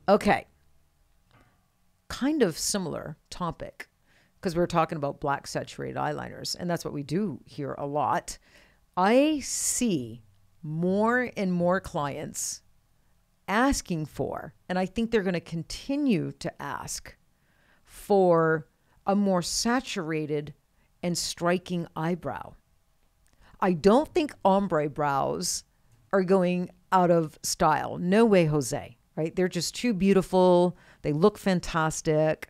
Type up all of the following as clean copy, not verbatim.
Okay. Kind of similar topic, because we were talking about black saturated eyeliners, and that's what we do here a lot. I see more and more clients asking for, and I think they're going to continue to ask for, a more saturated and striking eyebrow. I don't think ombre brows are going out of style. No way, Jose, right? They're just too beautiful. They look fantastic.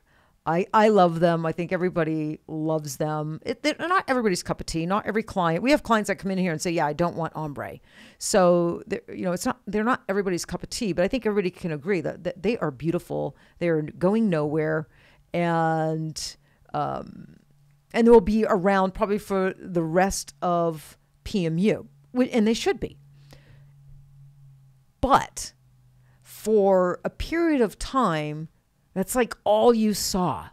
I love them. I think everybody loves them. They're not everybody's cup of tea. Not every client. We have clients that come in here and say, yeah, I don't want ombre. So, they're not everybody's cup of tea, but I think everybody can agree that they are beautiful. They're going nowhere. And they will be around probably for the rest of PMU, and they should be. But for a period of time, that's like all you saw,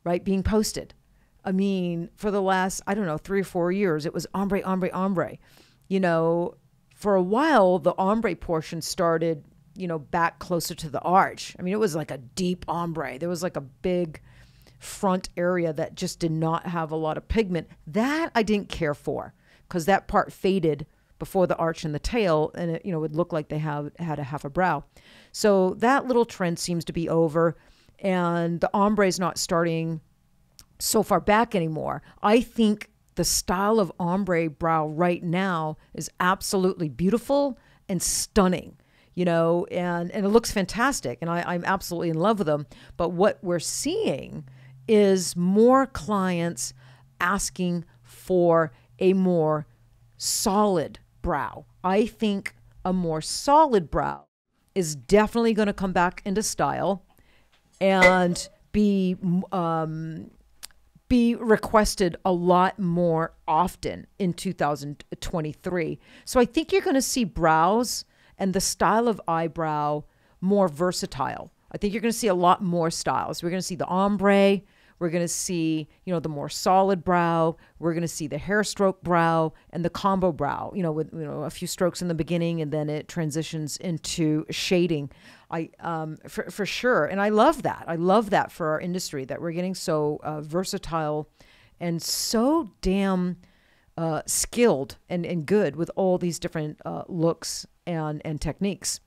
right, being posted. I mean, for the last, 3 or 4 years, it was ombre, ombre, ombre. For a while, the ombre portion started, back closer to the arch. I mean, it was like a deep ombre. There was like a big front area that just did not have a lot of pigment. That I didn't care for, because that part faded before the arch and the tail, and it would look like they had a half a brow. So that little trend seems to be over, and the ombre is not starting so far back anymore. I think the style of ombre brow right now is absolutely beautiful and stunning, and it looks fantastic, and I'm absolutely in love with them. But what we're seeing is more clients asking for a more solid brow. I think a more solid brow is definitely going to come back into style and be requested a lot more often in 2023. So I think you're going to see brows and the style of eyebrow more versatile. I think you're going to see a lot more styles. We're going to see the ombre. We're going to see, the more solid brow. We're going to see the hair stroke brow and the combo brow, with, a few strokes in the beginning, and then it transitions into shading. For sure. And I love that. I love that for our industry, that we're getting so versatile and so damn skilled and good with all these different looks and techniques.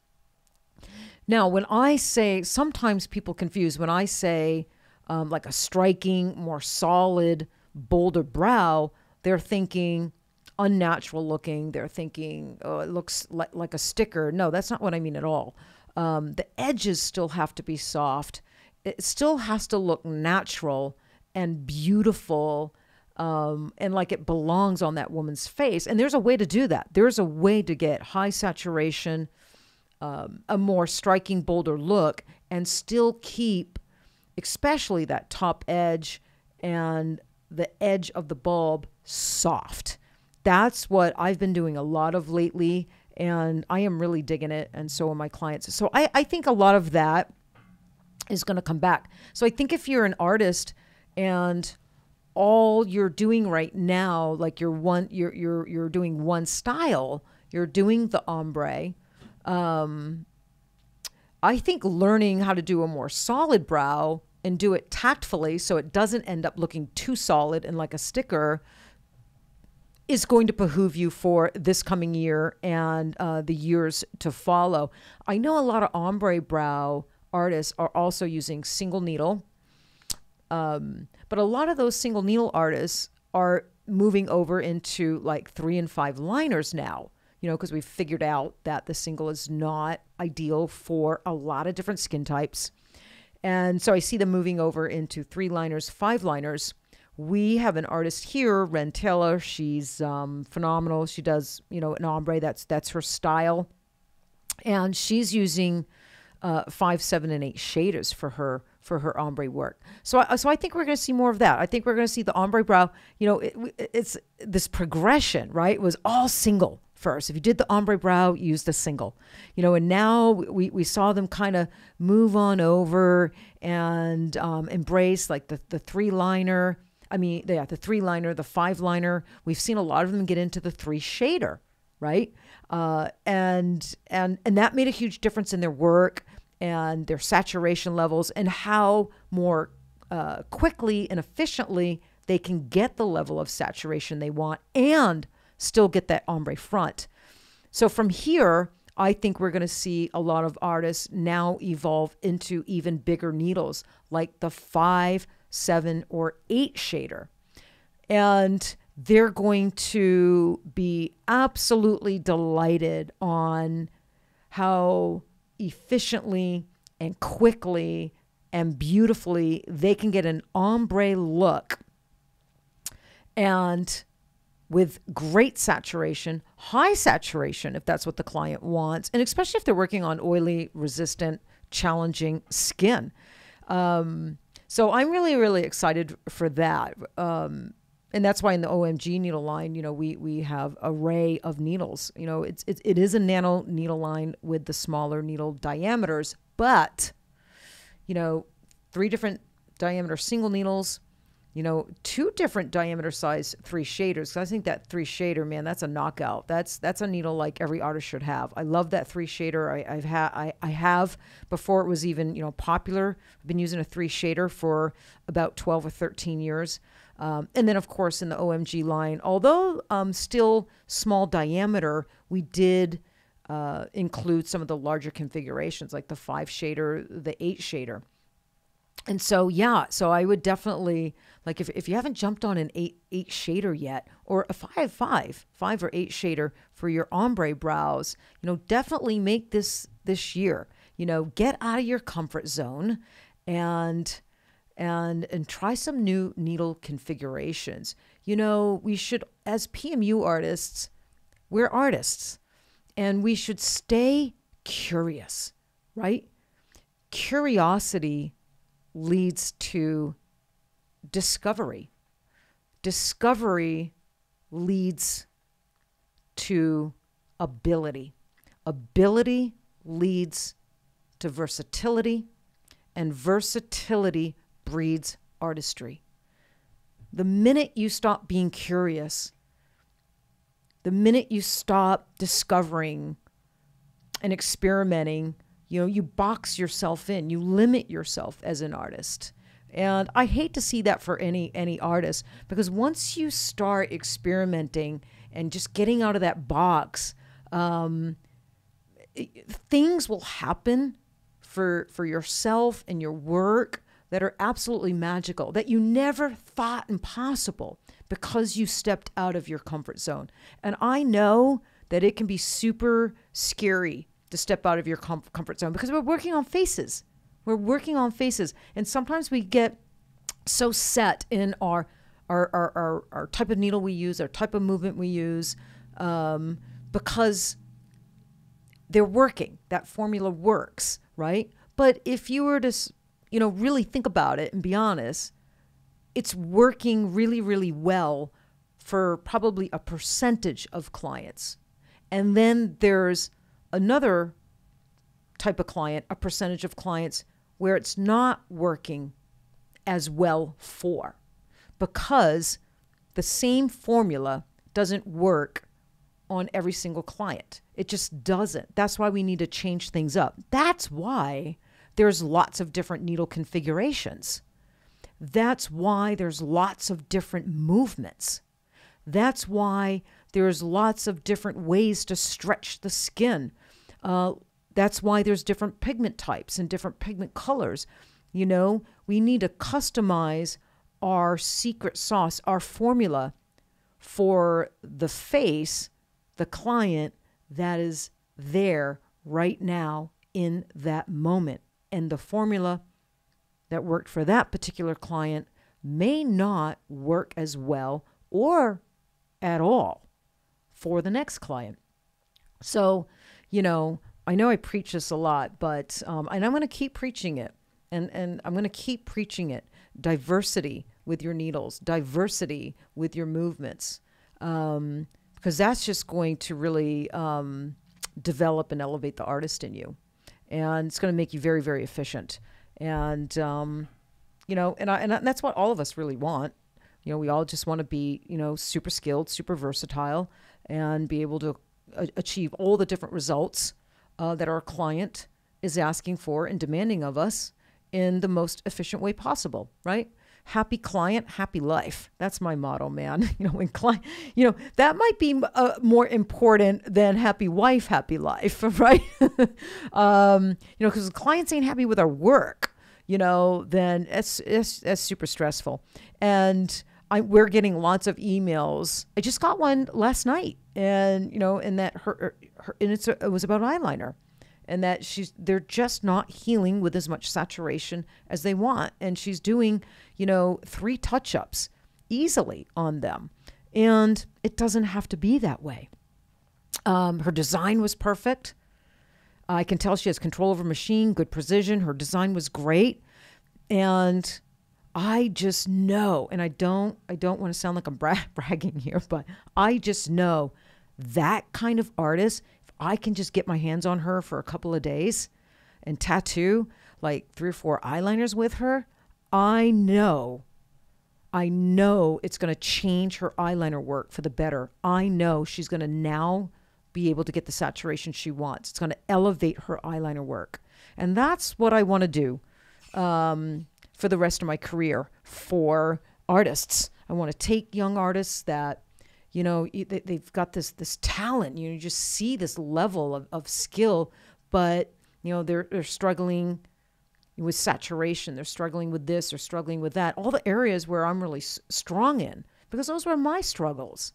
Now, when I say, sometimes people confuse when I say, like a striking, more solid, bolder brow, they're thinking unnatural looking. They're thinking, oh, it looks like a sticker. No, that's not what I mean at all. The edges still have to be soft. It still has to look natural and beautiful, and like it belongs on that woman's face. And there's a way to do that. There's a way to get high saturation, a more striking, bolder look, and still keep especially that top edge and the edge of the bulb soft. That's what I've been doing a lot of lately, and I am really digging it, and so are my clients. So I think a lot of that is going to come back. So I think if you're an artist and all you're doing right now, like you're doing one style, you're doing the ombre, I think learning how to do a more solid brow and do it tactfully so it doesn't end up looking too solid and like a sticker is going to behoove you for this coming year and the years to follow. I know a lot of ombre brow artists are also using single needle, but a lot of those single needle artists are moving over into like 3 and 5 liners now, because we've figured out that the single is not ideal for a lot of different skin types. And so I see them moving over into 3 liners, 5 liners. We have an artist here, Ren Taylor. She's phenomenal. She does, an ombre. That's her style. And she's using 5, 7, and 8 shaders for her ombre work. So I think we're going to see more of that. I think we're going to see the ombre brow. It's this progression, right? It was all single first. If you did the ombre brow, use the single, and now we saw them kind of move on over and embrace like the 3 liner. I mean, the 3 liner, the 5 liner. We've seen a lot of them get into the 3 shader. right? And that made a huge difference in their work and their saturation levels and how more quickly and efficiently they can get the level of saturation they want and still get that ombre front. So from here, I think we're going to see a lot of artists now evolve into even bigger needles, like the 5, 7, or 8 shader. And they're going to be absolutely delighted on how efficiently and quickly and beautifully they can get an ombre look, and with great saturation, high saturation, if that's what the client wants, and especially if they're working on oily, resistant, challenging skin. So I'm really, really excited for that. And that's why in the OMG needle line, we have an array of needles. It is a nano needle line with the smaller needle diameters, but, 3 different diameter single needles, 2 different diameter size 3 shaders. Cause I think that 3 shader, man, that's a knockout. That's a needle like every artist should have. I love that 3 shader. I have before it was even, popular. I've been using a 3 shader for about 12 or 13 years. And then of course in the OMG line, although still small diameter, we did include some of the larger configurations like the 5 shader, the 8 shader. And so, yeah, so I would definitely, like if you haven't jumped on an 8 shader yet, or a 5 or 8 shader for your ombre brows, definitely make this year, get out of your comfort zone and try some new needle configurations. We should, as PMU artists, we're artists, and we should stay curious, right? Curiosity leads to discovery. Discovery leads to ability. Ability leads to versatility, and versatility breeds artistry. The minute you stop being curious, the minute you stop discovering and experimenting, you box yourself in, you limit yourself as an artist. And I hate to see that for any artist, because once you start experimenting and just getting out of that box, things will happen for yourself and your work that are absolutely magical, that you never thought impossible because you stepped out of your comfort zone. And I know that it can be super scary to step out of your comfort zone, because we're working on faces. We're working on faces. And sometimes we get so set in our type of needle we use, our type of movement we use, because they're working. That formula works, right? But if you were to, really think about it and be honest, it's working really, really well for probably a percentage of clients. And then there's another type of client, a percentage of clients where it's not working as well for, because the same formula doesn't work on every single client. It just doesn't. That's why we need to change things up. That's why there's lots of different needle configurations. That's why there's lots of different movements. That's why there's lots of different ways to stretch the skin. That's why there's different pigment types and different pigment colors. We need to customize our secret sauce, our formula for the face, the client that is there right now in that moment. And the formula that worked for that particular client may not work as well or at all for the next client. So, I know I preach this a lot, but, and I'm going to keep preaching it, and I'm going to keep preaching it. Diversity with your needles, diversity with your movements, because that's just going to really develop and elevate the artist in you. And it's going to make you very, very efficient. And, and that's what all of us really want. We all just want to be, super skilled, super versatile, and be able to achieve all the different results that our client is asking for and demanding of us in the most efficient way possible, right? Happy client, happy life. That's my motto, man. When client, that might be more important than happy wife, happy life, right? Because clients ain't happy with our work, then it's super stressful. And we're getting lots of emails. I just got one last night, and and that it was about eyeliner. And that they're just not healing with as much saturation as they want. And she's doing, 3 touch-ups easily on them. And it doesn't have to be that way. Her design was perfect. I can tell she has control over machine, good precision. Her design was great. And I just know, and I don't want to sound like I'm bragging here, but I just know that kind of artist, I can just get my hands on her for a couple of days and tattoo like 3 or 4 eyeliners with her. I know it's going to change her eyeliner work for the better. I know she's going to now be able to get the saturation she wants. It's going to elevate her eyeliner work. And that's what I want to do for the rest of my career for artists. I want to take young artists that they've got this talent. You just see this level of skill, but they're struggling with saturation. They're struggling with this. They're struggling with that. All the areas where I'm really strong in, because those were my struggles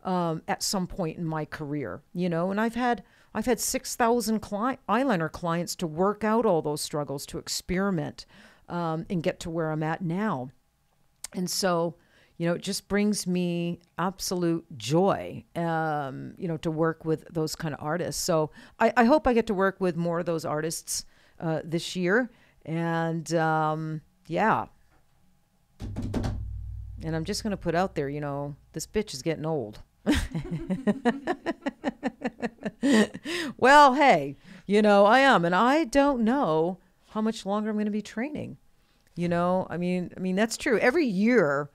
at some point in my career. And I've had 6,000 eyeliner clients to work out all those struggles, to experiment and get to where I'm at now. And so, it just brings me absolute joy, to work with those kind of artists. So I hope I get to work with more of those artists this year. And yeah. And I'm just going to put out there, this bitch is getting old. Well, hey, I am. And I don't know how much longer I'm going to be training. I mean, that's true. Every year,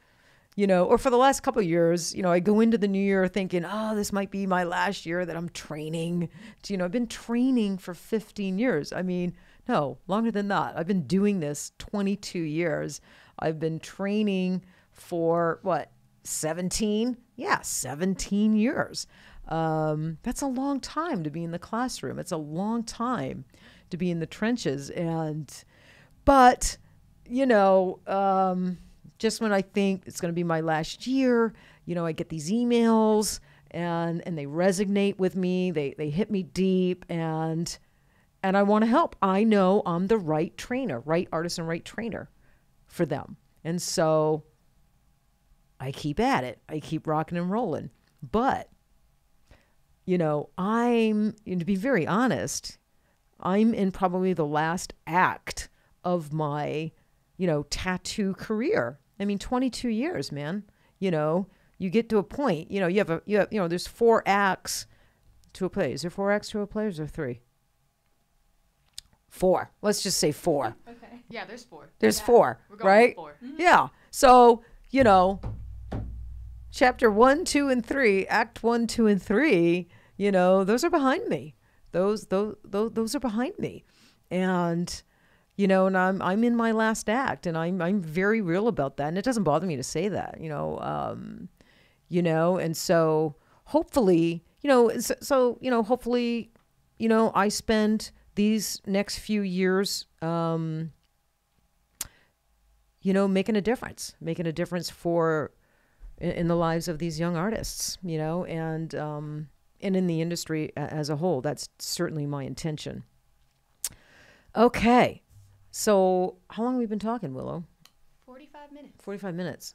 or for the last couple of years, I go into the new year thinking, oh, this might be my last year that I'm training. I've been training for 15 years. I mean, no, longer than that. I've been doing this 22 years. I've been training for 17? Yeah, 17 years. That's a long time to be in the classroom. It's a long time to be in the trenches. But just when I think it's going to be my last year, I get these emails and they resonate with me. They hit me deep, and I want to help. I know I'm the right trainer, right artist and right trainer for them. And so I keep at it. I keep rocking and rolling. But, to be very honest, I'm in probably the last act of my, tattoo career. I mean, 22 years, man. You get to a point, you have, there's 4 acts to a play. Is there 4 acts to a play, or is there 3? 4. Let's just say 4. Okay. Yeah, there's 4. There's 4, We're going right? with 4. Mm-hmm. Yeah. So, chapter 1, 2, and 3, act 1, 2, and 3, those are behind me. Those are behind me. And, and I'm in my last act, and I'm very real about that. And it doesn't bother me to say that, and so hopefully, hopefully, I spend these next few years, making a difference for in the lives of these young artists, and in the industry as a whole. That's certainly my intention. Okay. So how long have we been talking, Willow? 45 minutes. 45 minutes.